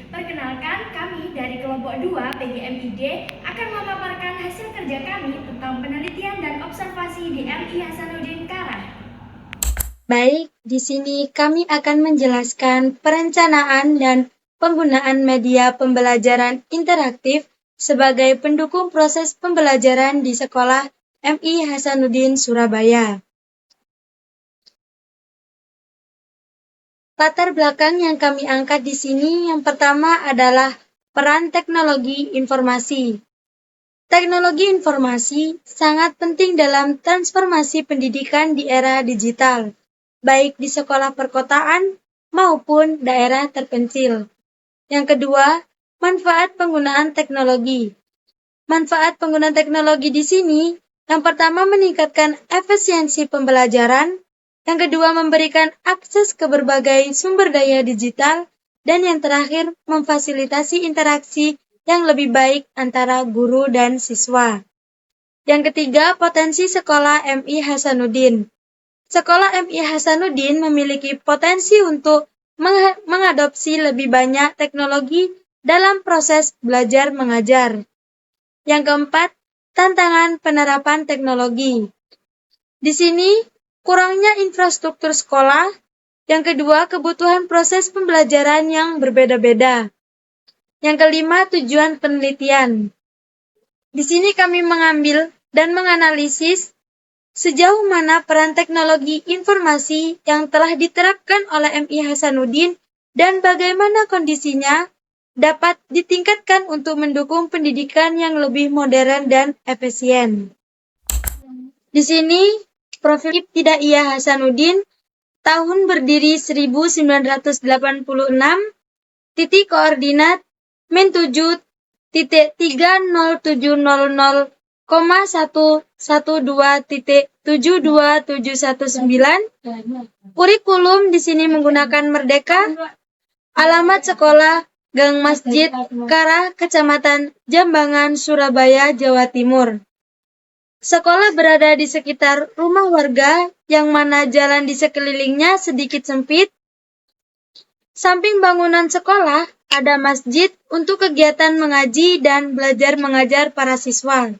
Perkenalkan, kami dari kelompok 2 PGMID akan memaparkan hasil kerja kami tentang penelitian dan observasi di MI Hasanuddin Karah. Baik, di sini kami akan menjelaskan perencanaan dan penggunaan media pembelajaran interaktif sebagai pendukung proses pembelajaran di sekolah MI Hasanuddin Surabaya. Latar belakang yang kami angkat di sini yang pertama adalah peran teknologi informasi. Teknologi informasi sangat penting dalam transformasi pendidikan di era digital, baik di sekolah perkotaan maupun daerah terpencil. Yang kedua, manfaat penggunaan teknologi. Manfaat penggunaan teknologi di sini, yang pertama meningkatkan efisiensi pembelajaran, yang kedua memberikan akses ke berbagai sumber daya digital, dan yang terakhir memfasilitasi interaksi yang lebih baik antara guru dan siswa. Yang ketiga, potensi sekolah MI Hasanuddin. Sekolah MI Hasanuddin memiliki potensi untuk mengadopsi lebih banyak teknologi dalam proses belajar mengajar. Yang keempat, tantangan penerapan teknologi. Di sini, kurangnya infrastruktur sekolah. Yang kedua, kebutuhan proses pembelajaran yang berbeda-beda. Yang kelima, tujuan penelitian. Di sini kami mengambil dan menganalisis sejauh mana peran teknologi informasi yang telah diterapkan oleh MI Hasanuddin dan bagaimana kondisinya dapat ditingkatkan untuk mendukung pendidikan yang lebih modern dan efisien. Di sini, Profil Ibtidaiyah Hasanuddin tahun berdiri 1986, titik koordinat min 7.3.00,112.72719. Kurikulum di sini menggunakan Merdeka. Alamat sekolah Gang Masjid Karah, Kecamatan Jambangan, Surabaya, Jawa Timur. Sekolah berada di sekitar rumah warga yang mana jalan di sekelilingnya sedikit sempit. Samping bangunan sekolah, ada masjid untuk kegiatan mengaji dan belajar mengajar para siswa.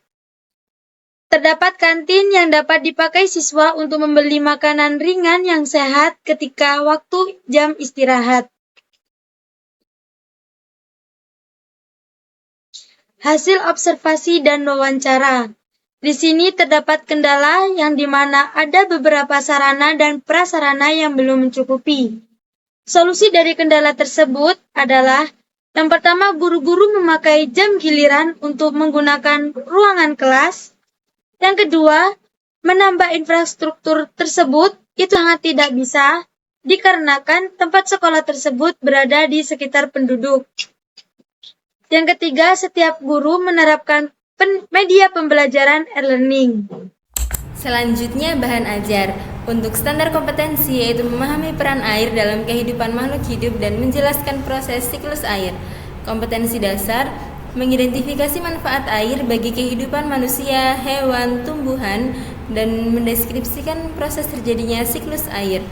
Terdapat kantin yang dapat dipakai siswa untuk membeli makanan ringan yang sehat ketika waktu jam istirahat. Hasil observasi dan wawancara. Di sini terdapat kendala yang dimana ada beberapa sarana dan prasarana yang belum mencukupi. Solusi dari kendala tersebut adalah yang pertama, guru-guru memakai jam giliran untuk menggunakan ruangan kelas. Yang kedua, menambah infrastruktur tersebut itu sangat tidak bisa dikarenakan tempat sekolah tersebut berada di sekitar penduduk. Yang ketiga, setiap guru menerapkan media pembelajaran e-learning. Selanjutnya, bahan ajar. Untuk standar kompetensi yaitu memahami peran air dalam kehidupan makhluk hidup dan menjelaskan proses siklus air. Kompetensi dasar, mengidentifikasi manfaat air bagi kehidupan manusia, hewan, tumbuhan, dan mendeskripsikan proses terjadinya siklus air.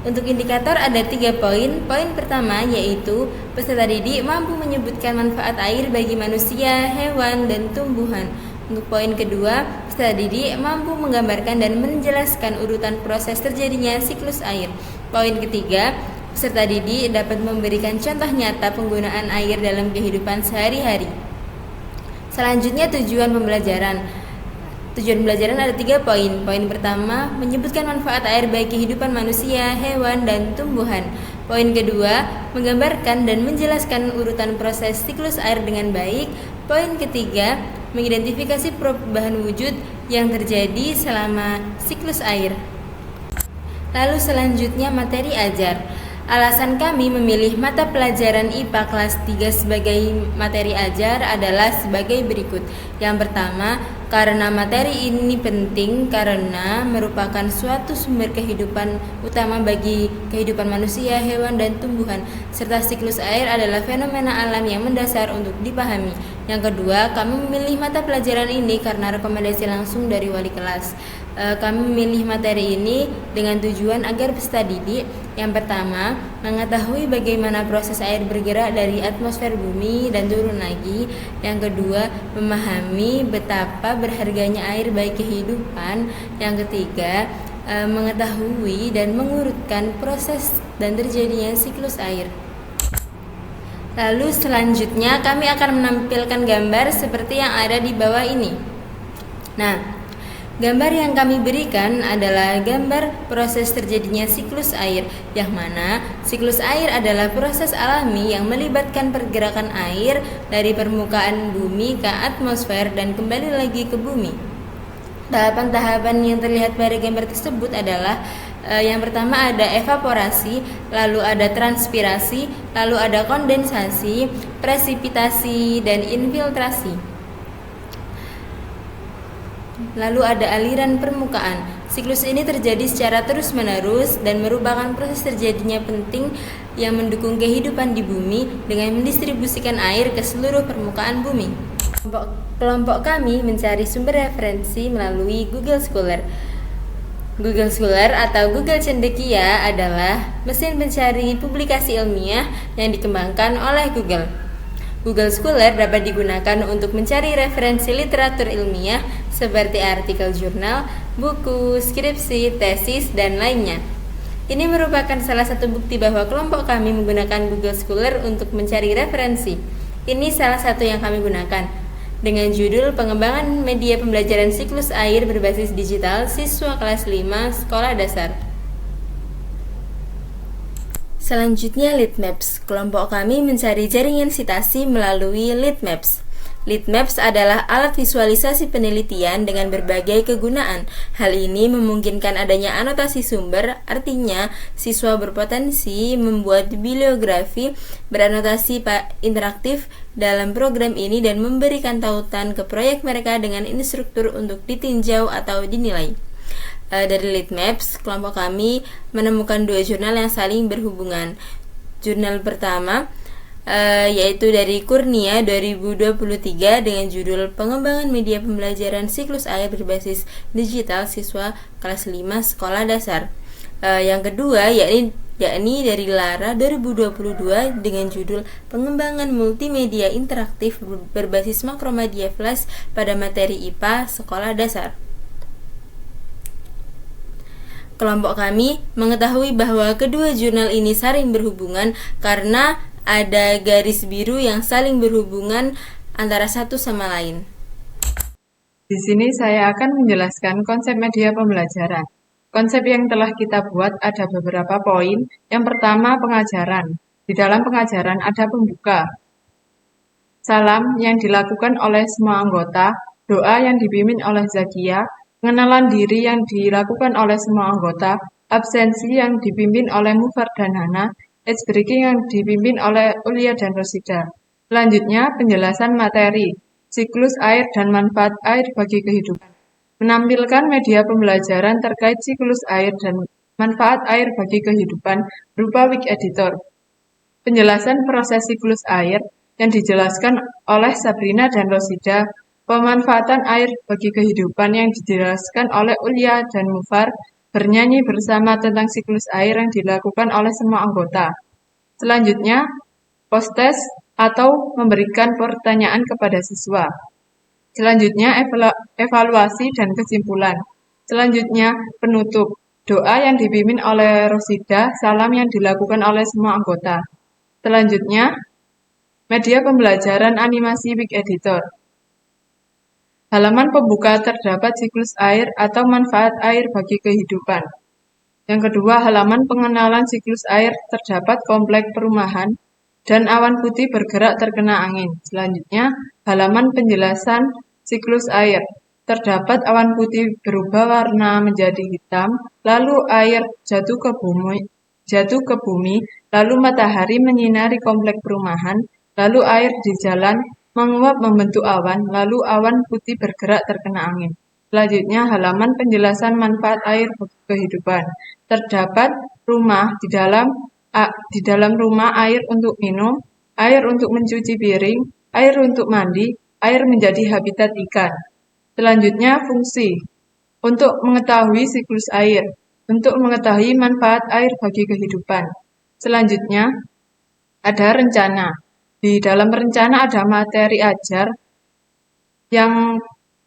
Untuk indikator ada 3 poin. Poin pertama yaitu peserta didik mampu menyebutkan manfaat air bagi manusia, hewan, dan tumbuhan. Untuk poin kedua, peserta didik mampu menggambarkan dan menjelaskan urutan proses terjadinya siklus air. Poin ketiga, peserta didik dapat memberikan contoh nyata penggunaan air dalam kehidupan sehari-hari. Selanjutnya, tujuan pembelajaran. Tujuan pembelajaran ada 3 poin. Poin pertama, menyebutkan manfaat air bagi kehidupan manusia, hewan, dan tumbuhan. Poin kedua, menggambarkan dan menjelaskan urutan proses siklus air dengan baik. Poin ketiga, mengidentifikasi perubahan wujud yang terjadi selama siklus air. Lalu selanjutnya materi ajar. Alasan kami memilih mata pelajaran IPA kelas 3 sebagai materi ajar adalah sebagai berikut. Yang pertama, karena materi ini penting karena merupakan suatu sumber kehidupan utama bagi kehidupan manusia, hewan, dan tumbuhan, serta siklus air adalah fenomena alam yang mendasar untuk dipahami. Yang kedua, kami memilih mata pelajaran ini karena rekomendasi langsung dari wali kelas. Kami memilih materi ini dengan tujuan agar peserta didik yang pertama mengetahui bagaimana proses air bergerak dari atmosfer bumi dan turun lagi. Yang kedua, memahami betapa berharganya air bagi kehidupan. Yang ketiga, mengetahui dan mengurutkan proses dan terjadinya siklus air. Lalu selanjutnya kami akan menampilkan gambar seperti yang ada di bawah ini. Nah, gambar yang kami berikan adalah gambar proses terjadinya siklus air, yang mana siklus air adalah proses alami yang melibatkan pergerakan air dari permukaan bumi ke atmosfer dan kembali lagi ke bumi. Tahapan-tahapan yang terlihat pada gambar tersebut adalah yang pertama ada evaporasi, lalu ada transpirasi, lalu ada kondensasi, presipitasi, dan infiltrasi. Lalu ada aliran permukaan. Siklus ini terjadi secara terus-menerus dan merupakan proses terjadinya penting yang mendukung kehidupan di bumi dengan mendistribusikan air ke seluruh permukaan bumi. Kelompok kami mencari sumber referensi melalui Google Scholar. Google Scholar atau Google Cendekia adalah mesin pencari publikasi ilmiah yang dikembangkan oleh Google. Google Scholar dapat digunakan untuk mencari referensi literatur ilmiah seperti artikel jurnal, buku, skripsi, tesis, dan lainnya. Ini merupakan salah satu bukti bahwa kelompok kami menggunakan Google Scholar untuk mencari referensi. Ini salah satu yang kami gunakan. Dengan judul Pengembangan Media Pembelajaran Siklus Air Berbasis Digital Siswa Kelas 5 Sekolah Dasar. Selanjutnya Litmaps. Kelompok kami mencari jaringan sitasi melalui Litmaps. Litmaps adalah alat visualisasi penelitian dengan berbagai kegunaan. Hal ini memungkinkan adanya anotasi sumber, artinya siswa berpotensi membuat bibliografi beranotasi interaktif dalam program ini dan memberikan tautan ke proyek mereka dengan instruktur untuk ditinjau atau dinilai. Dari Litmaps, kelompok kami menemukan dua jurnal yang saling berhubungan. Jurnal pertama yaitu dari Kurnia 2023 dengan judul Pengembangan Media Pembelajaran Siklus Air Berbasis Digital Siswa Kelas 5 Sekolah Dasar. Yang kedua yakni dari Lara 2022 dengan judul Pengembangan Multimedia Interaktif Berbasis Makromedia Flash pada Materi IPA Sekolah Dasar. Kelompok kami mengetahui bahwa kedua jurnal ini saling berhubungan karena ada garis biru yang saling berhubungan antara satu sama lain. Di sini saya akan menjelaskan konsep media pembelajaran. Konsep yang telah kita buat ada beberapa poin. Yang pertama, pengajaran. Di dalam pengajaran ada pembuka, salam yang dilakukan oleh semua anggota, doa yang dipimpin oleh Zakia, pengenalan diri yang dilakukan oleh semua anggota, absensi yang dipimpin oleh Mufar dan Hana, Ice breaking yang dipimpin oleh Ulia dan Rosida. Selanjutnya, penjelasan materi, siklus air dan manfaat air bagi kehidupan. Menampilkan media pembelajaran terkait siklus air dan manfaat air bagi kehidupan berupa Wik Editor. Penjelasan proses siklus air yang dijelaskan oleh Sabrina dan Rosida. Pemanfaatan air bagi kehidupan yang dijelaskan oleh Ulia dan Mufar. Bernyanyi bersama tentang siklus air yang dilakukan oleh semua anggota. Selanjutnya, post-test atau memberikan pertanyaan kepada siswa. Selanjutnya, evaluasi dan kesimpulan. Selanjutnya, penutup. Doa yang dipimpin oleh Rosida, salam yang dilakukan oleh semua anggota. Selanjutnya, media pembelajaran animasi Wik Editor. Halaman pembuka terdapat siklus air atau manfaat air bagi kehidupan. Yang kedua, halaman pengenalan siklus air terdapat komplek perumahan dan awan putih bergerak terkena angin. Selanjutnya, halaman penjelasan siklus air. Terdapat awan putih berubah warna menjadi hitam, lalu air jatuh ke bumi, lalu matahari menyinari komplek perumahan, lalu air di jalan menguap membentuk awan, lalu awan putih bergerak terkena angin. Selanjutnya, halaman penjelasan manfaat air bagi kehidupan. Terdapat rumah di dalam rumah air untuk minum, air untuk mencuci piring, air untuk mandi, air menjadi habitat ikan. Selanjutnya, fungsi. untuk mengetahui siklus air, untuk mengetahui manfaat air bagi kehidupan. Selanjutnya, ada rencana. Di dalam rencana ada materi ajar yang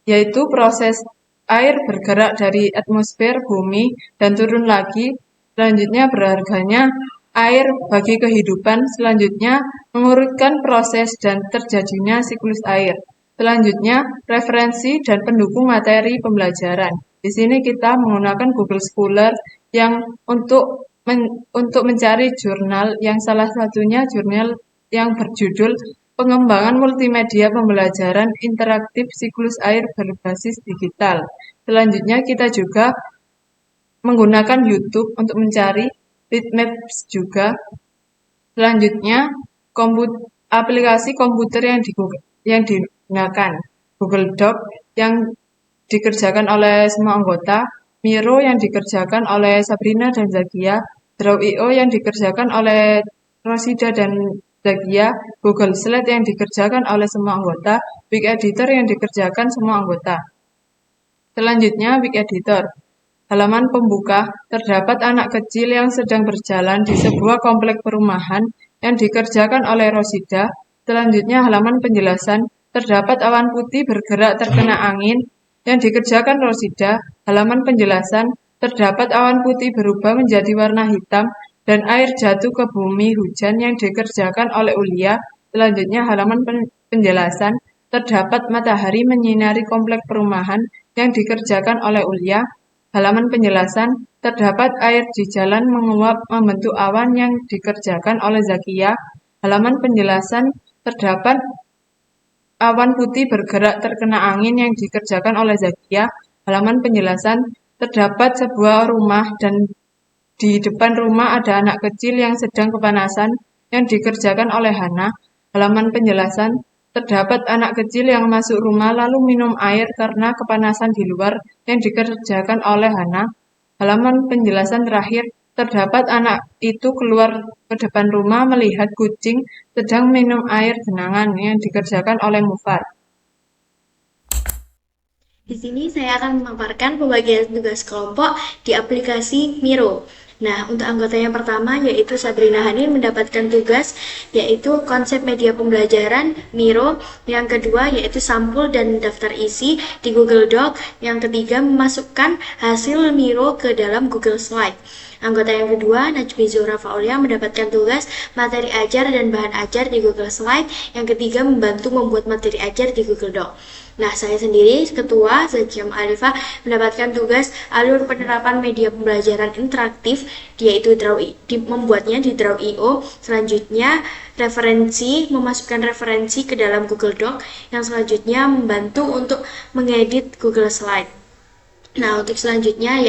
yaitu proses air bergerak dari atmosfer bumi dan turun lagi. Selanjutnya berharganya air bagi kehidupan. Selanjutnya mengurutkan proses dan terjadinya siklus air. Selanjutnya referensi dan pendukung materi pembelajaran. Di sini kita menggunakan Google Scholar yang untuk mencari jurnal yang salah satunya jurnal yang berjudul Pengembangan Multimedia Pembelajaran Interaktif Siklus Air Berbasis Digital. Selanjutnya kita juga menggunakan YouTube untuk mencari Readmaps juga. Selanjutnya aplikasi komputer yang digunakan Google Doc yang dikerjakan oleh semua anggota, Miro yang dikerjakan oleh Sabrina dan Zakia, Draw.io yang dikerjakan oleh Rosida dan Zakia, Google Slide yang dikerjakan oleh semua anggota, Week Editor yang dikerjakan semua anggota. Selanjutnya Week Editor. Halaman pembuka, terdapat anak kecil yang sedang berjalan di sebuah komplek perumahan yang dikerjakan oleh Rosida. Selanjutnya halaman penjelasan, terdapat awan putih bergerak terkena angin yang dikerjakan Rosida. Halaman penjelasan, terdapat awan putih berubah menjadi warna hitam dan air jatuh ke bumi hujan yang dikerjakan oleh Ulia. Selanjutnya halaman penjelasan, terdapat matahari menyinari komplek perumahan yang dikerjakan oleh Ulia. Halaman penjelasan, terdapat air di jalan menguap membentuk awan yang dikerjakan oleh Zakia. Halaman penjelasan, terdapat awan putih bergerak terkena angin yang dikerjakan oleh Zakia. Halaman penjelasan, terdapat sebuah rumah dan di depan rumah ada anak kecil yang sedang kepanasan yang dikerjakan oleh Hana. Halaman penjelasan, terdapat anak kecil yang masuk rumah lalu minum air karena kepanasan di luar yang dikerjakan oleh Hana. Halaman penjelasan terakhir, terdapat anak itu keluar ke depan rumah melihat kucing sedang minum air genangan yang dikerjakan oleh Mufar. Di sini saya akan memaparkan pembagian tugas kelompok di aplikasi Miro. Nah, untuk anggota yang pertama yaitu Sabrina Hanin mendapatkan tugas yaitu konsep media pembelajaran Miro. Yang kedua yaitu sampul dan daftar isi di Google Doc. Yang ketiga memasukkan hasil Miro ke dalam Google Slide. Anggota yang kedua, Najmi Zura Faulia mendapatkan tugas materi ajar dan bahan ajar di Google Slide. Yang ketiga, membantu membuat materi ajar di Google Doc. Nah, saya sendiri, Ketua Zakia Arifah, mendapatkan tugas alur penerapan media pembelajaran interaktif, yaitu membuatnya di Draw.io. Selanjutnya, memasukkan referensi ke dalam Google Doc. Yang selanjutnya, membantu untuk mengedit Google Slide. Nah, untuk selanjutnya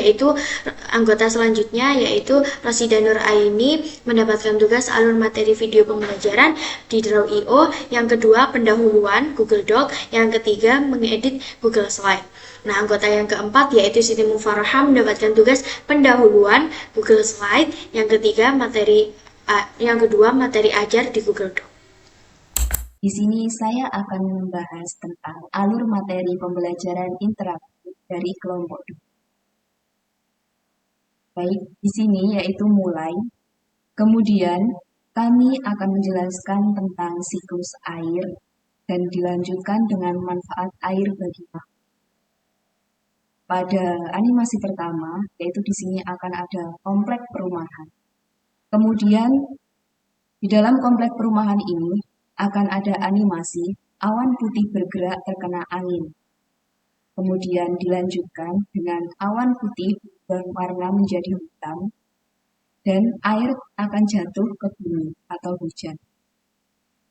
anggota selanjutnya yaitu Rosida Nur Aini mendapatkan tugas alur materi video pembelajaran di Draw.io. Yang kedua, pendahuluan Google Doc. Yang ketiga, mengedit Google Slide. Nah, anggota yang keempat yaitu Siti Mufarahah mendapatkan tugas pendahuluan Google Slide. Yang kedua, materi ajar di Google Doc. Di sini saya akan membahas tentang alur materi pembelajaran interaktif dari kelompok 2. Baik, di sini yaitu mulai. Kemudian kami akan menjelaskan tentang siklus air dan dilanjutkan dengan manfaat air bagi makhluk. Pada animasi pertama, yaitu di sini akan ada komplek perumahan. Kemudian di dalam komplek perumahan ini akan ada animasi awan putih bergerak terkena angin. Kemudian dilanjutkan dengan awan putih berwarna menjadi hitam dan air akan jatuh ke bumi atau hujan.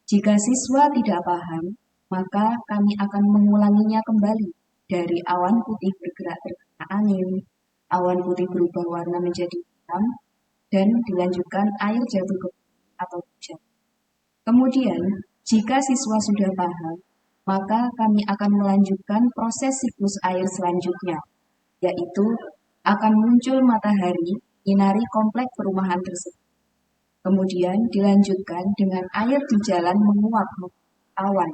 Jika siswa tidak paham, maka kami akan mengulanginya kembali dari awan putih bergerak terkena angin, awan putih berubah warna menjadi hitam, dan dilanjutkan air jatuh ke bumi atau hujan. Kemudian, jika siswa sudah paham, maka kami akan melanjutkan proses siklus air selanjutnya, yaitu akan muncul matahari menyinari komplek perumahan tersebut. Kemudian dilanjutkan dengan air di jalan menguap awan.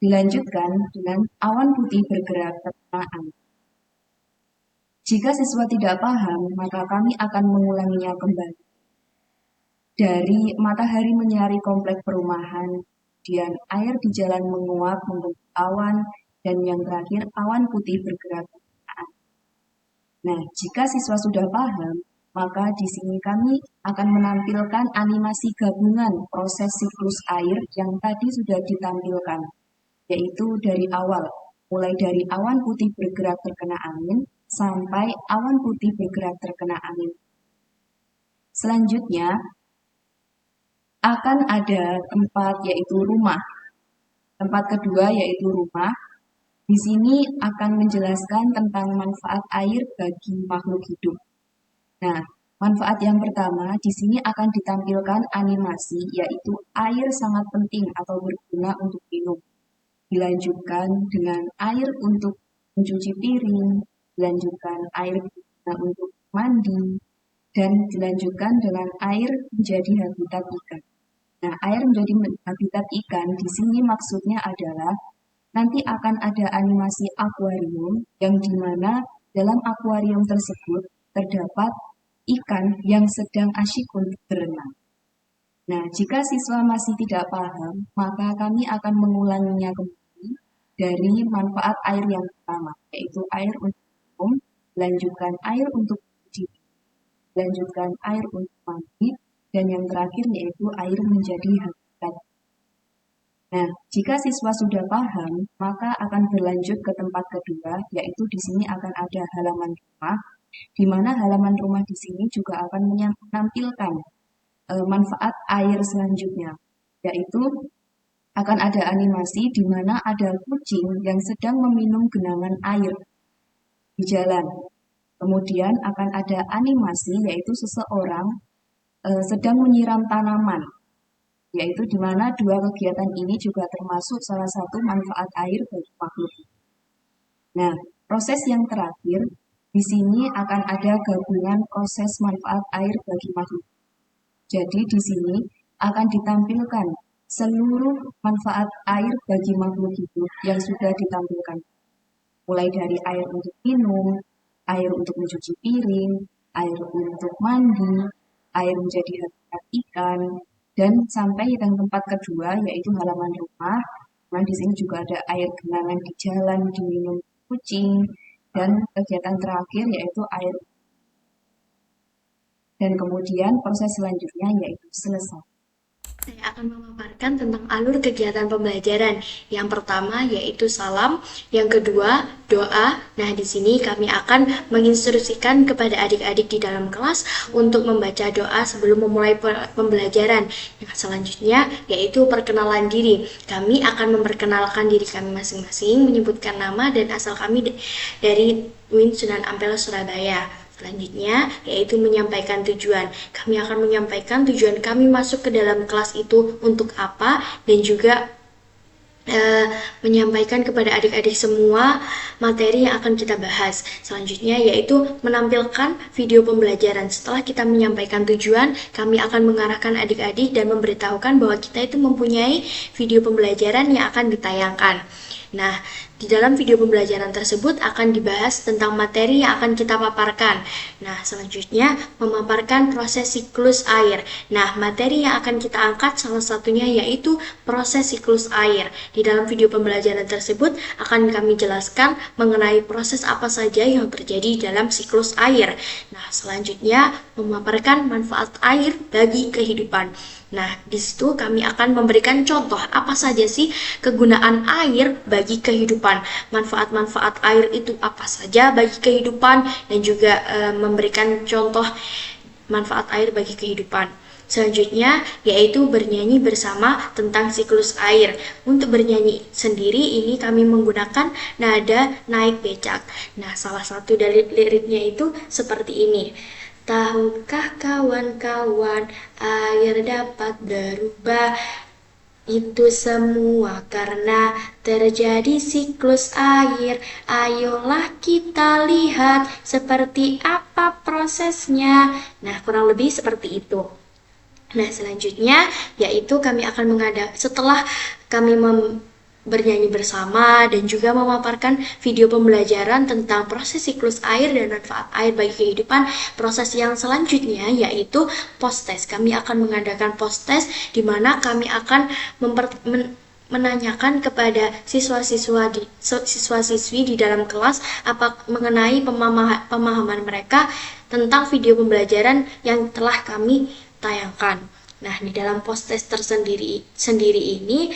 Dilanjutkan dengan awan putih bergerak terkena angin. Jika siswa tidak paham, maka kami akan mengulanginya kembali. Dari matahari menyinari komplek perumahan, kemudian air di jalan menguap membentuk awan, dan yang terakhir awan putih bergerak. Nah, jika siswa sudah paham, maka di sini kami akan menampilkan animasi gabungan proses siklus air yang tadi sudah ditampilkan, yaitu dari awal, mulai dari awan putih bergerak terkena angin, sampai awan putih bergerak terkena angin. Selanjutnya, akan ada tempat yaitu rumah. Tempat kedua yaitu rumah. Di sini akan menjelaskan tentang manfaat air bagi makhluk hidup. Nah, manfaat yang pertama di sini akan ditampilkan animasi yaitu air sangat penting atau berguna untuk minum. Dilanjutkan dengan air untuk mencuci piring, dilanjutkan air berguna untuk mandi, dan dilanjutkan dengan air menjadi habitat ikan. Nah, air menjadi habitat ikan di sini maksudnya adalah nanti akan ada animasi akuarium yang dimana dalam akuarium tersebut terdapat ikan yang sedang asyik untuk berenang. Nah, jika siswa masih tidak paham, maka kami akan mengulanginya kembali dari manfaat air yang pertama, yaitu air untuk minum, lanjutkan air untuk cuci, lanjutkan air untuk mandi, dan yang terakhir yaitu air menjadi habitat. Nah, jika siswa sudah paham, maka akan berlanjut ke tempat kedua, yaitu di sini akan ada halaman rumah, di mana halaman rumah di sini juga akan menampilkan manfaat air selanjutnya, yaitu akan ada animasi di mana ada kucing yang sedang meminum genangan air di jalan. Kemudian akan ada animasi yaitu seseorang sedang menyiram tanaman, yaitu di mana dua kegiatan ini juga termasuk salah satu manfaat air bagi makhluk. Nah, proses yang terakhir di sini akan ada gabungan proses manfaat air bagi makhluk. Jadi di sini akan ditampilkan seluruh manfaat air bagi makhluk hidup yang sudah ditampilkan. Mulai dari air untuk minum, air untuk mencuci piring, air untuk mandi, air menjadi habitat ikan, dan sampai yang tempat kedua yaitu halaman rumah. Nah, di sini juga ada air genangan di jalan diminum kucing, dan kegiatan terakhir yaitu air. Dan kemudian proses selanjutnya yaitu selesai. Saya akan memaparkan tentang alur kegiatan pembelajaran. Yang pertama yaitu salam, yang kedua doa. Nah, di sini kami akan menginstruksikan kepada adik-adik di dalam kelas untuk membaca doa sebelum memulai pembelajaran. Yang selanjutnya yaitu perkenalan diri. Kami akan memperkenalkan diri kami masing-masing, menyebutkan nama dan asal kami dari UIN Sunan Ampel Surabaya. Selanjutnya, yaitu menyampaikan tujuan. Kami akan menyampaikan tujuan kami masuk ke dalam kelas itu untuk apa, dan juga menyampaikan kepada adik-adik semua materi yang akan kita bahas. Selanjutnya, yaitu menampilkan video pembelajaran. Setelah kita menyampaikan tujuan, kami akan mengarahkan adik-adik dan memberitahukan bahwa kita itu mempunyai video pembelajaran yang akan ditayangkan. Nah, di dalam video pembelajaran tersebut akan dibahas tentang materi yang akan kita paparkan. Nah, selanjutnya memaparkan proses siklus air. Nah, materi yang akan kita angkat salah satunya yaitu proses siklus air. Di dalam video pembelajaran tersebut akan kami jelaskan mengenai proses apa saja yang terjadi dalam siklus air. Nah, selanjutnya memaparkan manfaat air bagi kehidupan. Nah, di situ kami akan memberikan contoh apa saja sih kegunaan air bagi kehidupan. Manfaat-manfaat air itu apa saja bagi kehidupan, dan juga memberikan contoh manfaat air bagi kehidupan. Selanjutnya yaitu bernyanyi bersama tentang siklus air. Untuk bernyanyi sendiri ini kami menggunakan nada naik becak. Nah, salah satu dari liriknya itu seperti ini. Tahukah kawan-kawan, air dapat berubah? Itu semua karena terjadi siklus air. Ayolah kita lihat seperti apa prosesnya. Nah, kurang lebih seperti itu. Nah, selanjutnya yaitu kami akan setelah kami bernyanyi bersama, dan juga memaparkan video pembelajaran tentang proses siklus air dan manfaat air bagi kehidupan. Proses yang selanjutnya yaitu post-test. Kami akan mengadakan post-test di mana kami akan menanyakan kepada siswa-siswi di dalam kelas mengenai pemahaman mereka tentang video pembelajaran yang telah kami tayangkan. Nah, di dalam post-test sendiri ini,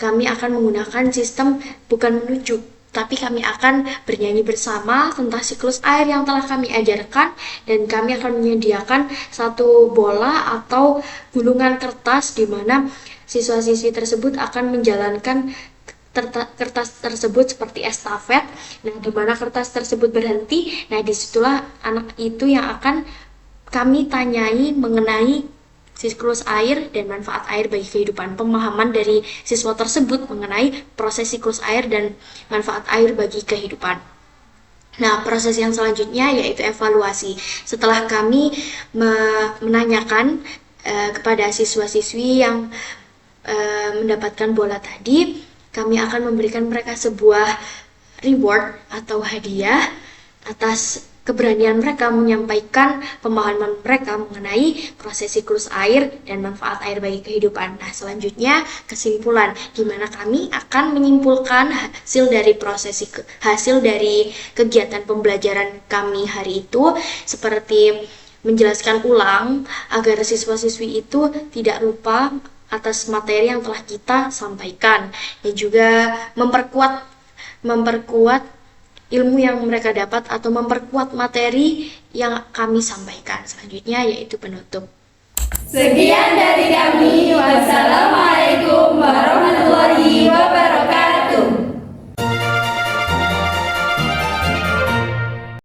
kami akan menggunakan sistem bukan menunjuk, tapi kami akan bernyanyi bersama tentang siklus air yang telah kami ajarkan, dan kami akan menyediakan satu bola atau gulungan kertas di mana siswa-siswi tersebut akan menjalankan kertas tersebut seperti estafet. Nah, di mana kertas tersebut berhenti, nah disitulah anak itu yang akan kami tanyai mengenai siklus air dan manfaat air bagi kehidupan. Pemahaman dari siswa tersebut mengenai proses siklus air dan manfaat air bagi kehidupan. Nah, proses yang selanjutnya yaitu evaluasi. Setelah kami menanyakan kepada siswa-siswi yang mendapatkan bola tadi, kami akan memberikan mereka sebuah reward atau hadiah atas keberanian mereka menyampaikan pemahaman mereka mengenai proses siklus air dan manfaat air bagi kehidupan. Nah, selanjutnya kesimpulan, di mana kami akan menyimpulkan hasil dari kegiatan pembelajaran kami hari itu, seperti menjelaskan ulang agar siswa-siswi itu tidak lupa atas materi yang telah kita sampaikan, dan juga memperkuat ilmu yang mereka dapat atau memperkuat materi yang kami sampaikan. Selanjutnya yaitu penutup. Sekian dari kami.